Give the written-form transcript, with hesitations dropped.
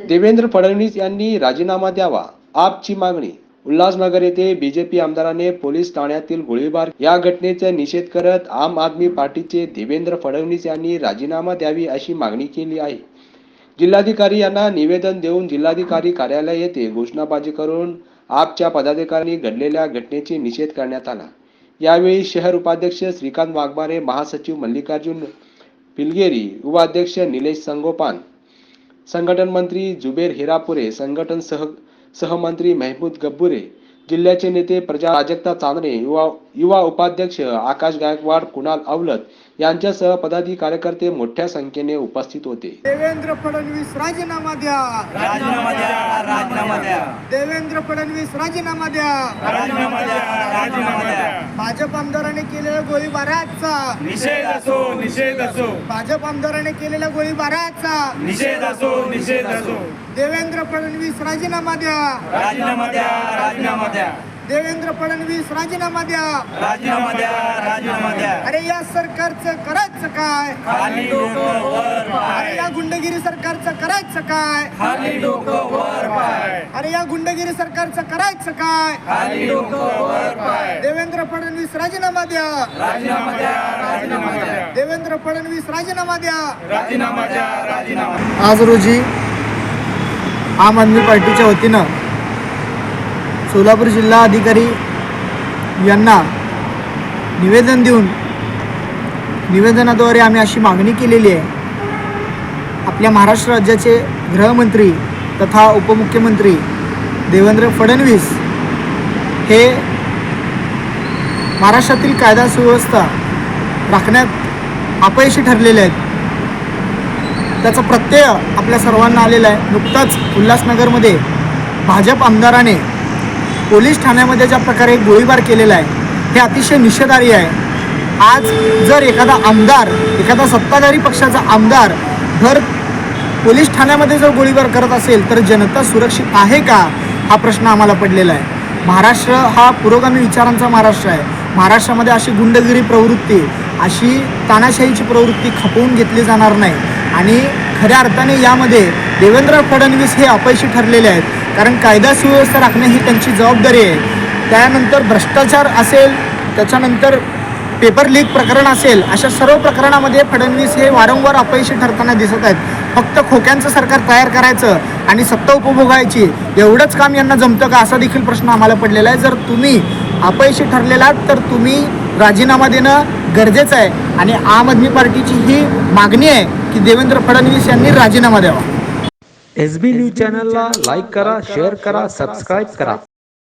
देवेंद्र फडणवीस यांनी राजीनामा द्यावा, आपची मागणी. उल्हासनगर येथे बीजेपी आमदाराने पोलीस ठाण्यातील गोळीबार या घटनेचा निषेध करत आम आदमी पार्टीचे देवेंद्र फडणवीस यांनी राजीनामा द्यावी अशी मागणी केली आहे. जिल्हाधिकारी यांना निवेदन देऊन जिल्हाधिकारी कार्यालय येथे घोषणाबाजी करून आपच्या पदाधिकाऱ्यांनी घडलेल्या घटनेचा निषेध करण्यात आला. यावेळी शहर उपाध्यक्ष श्रीकांत वाघमारे, महासचिव मल्लिकार्जुन पिलगेरी, उपाध्यक्ष निलेश संगोपान, संघटन मंत्री जुबेर हिरापुरे, संघटन सहमंत्री महमूद गब्बुरे, जिल्ह्याचे नेते प्राजक्ता चांदणे, युवा उपाध्यक्ष आकाश गायकवाड, कुणाल अवलत यांच्यासह पदाधिकारी कार्यकर्ते मोठ्या संख्येने उपस्थित होते. देवेंद्र फडणवीस राजीनामा द्या, राजीनामा द्या, राजीनामा द्या. देवेंद्र फडणवीस राजीनामा द्या, राजीनामा द्या, राजीनामा द्या. भाजप आमदाराने केलेल्या गोळीबाराचा निषेध असो, निषेध असो. भाजप आमदाराने केलेल्या गोळीबाराचा निषेध असो, निषेध असो. देवेंद्र फडणवीस राजीनामा द्या, राजीनामा द्या, राजीनामा द्या. देवेंद्र फडणवीस राजीनामा द्या, राजीनामा द्या, राजीनामा द्या. अरे या सरकारचं करायचं काय, खाली डोकं वर पाय. अरे या गुंडगिरी सरकारचं करायचं काय, खाली डोकं वर पाय. अरे या गुंडगिरी सरकारचं करायचं काय, खाली डोकं वर पाय. देवेंद्र फडणवीस राजीनामा द्या, राजीनामा द्या, राजीनामा द्या. देवेंद्र फडणवीस राजीनामा द्या. राजीनामा द्या, राजीनामा. आज रोजी आम आदमी पार्टीच्या वतीनं सोलापूर जिल्हा अधिकारी यांना निवेदन देऊन निवेदनाद्वारे आम्ही अशी मागणी केलेली आहे. आपल्या महाराष्ट्र राज्याचे गृहमंत्री तथा उपमुख्यमंत्री देवेंद्र फडणवीस हे महाराष्ट्रातील कायदा सुव्यवस्था राखण्यात अपयशी ठरलेले आहेत. त्याचा प्रत्यय आपल्या सर्वांना आलेला आहे. नुकताच उल्हासनगरमध्ये भाजप आमदाराने पोलीस ठाण्यामध्ये ज्या प्रकारे गोळीबार केलेला आहे हे अतिशय निषेधार्ह आहे. आज जर एखादा आमदार, एखादा सत्ताधारी पक्षाचा आमदार भर पोलीस ठाण्यामध्ये जर गोळीबार करत असेल तर जनता सुरक्षित आहे का, हा प्रश्न आम्हाला पडलेला आहे. महाराष्ट्र हा पुरोगामी विचारांचा महाराष्ट्र आहे. महाराष्ट्रामध्ये अशी गुंडगिरी प्रवृत्ती, अशी तानाशाहीची प्रवृत्ती खपवून घेतली जाणार नाही. आणि खऱ्या अर्थाने यामध्ये देवेंद्र फडणवीस हे अपयशी ठरलेले आहेत. कारण कायदा सुव्यवस्था राखणे ही त्यांची जबाबदारी आहे. त्यानंतर भ्रष्टाचार असेल, त्याच्यानंतर पेपर लीक प्रकरण असेल, अशा सर्व प्रकरणामध्ये फडणवीस हे वारंवार अपयशी ठरताना दिसत आहेत. फक्त खोक्यांचं सरकार तयार करायचं आणि सत्ता उपभोगायची एवढंच काम यांना जमतं का, असा देखील प्रश्न आम्हाला पडलेला आहे. जर तुम्ही अपयशी ठरलेलात तर तुम्ही राजीनामा देणं गरजेचं आहे. आणि आम आदमी पार्टीची ही मागणी आहे की देवेंद्र फडणवीस यांनी राजीनामा द्यावा. SB न्यूज चॅनलला लाईक करा, शेअर करा, सबस्क्राईब करा.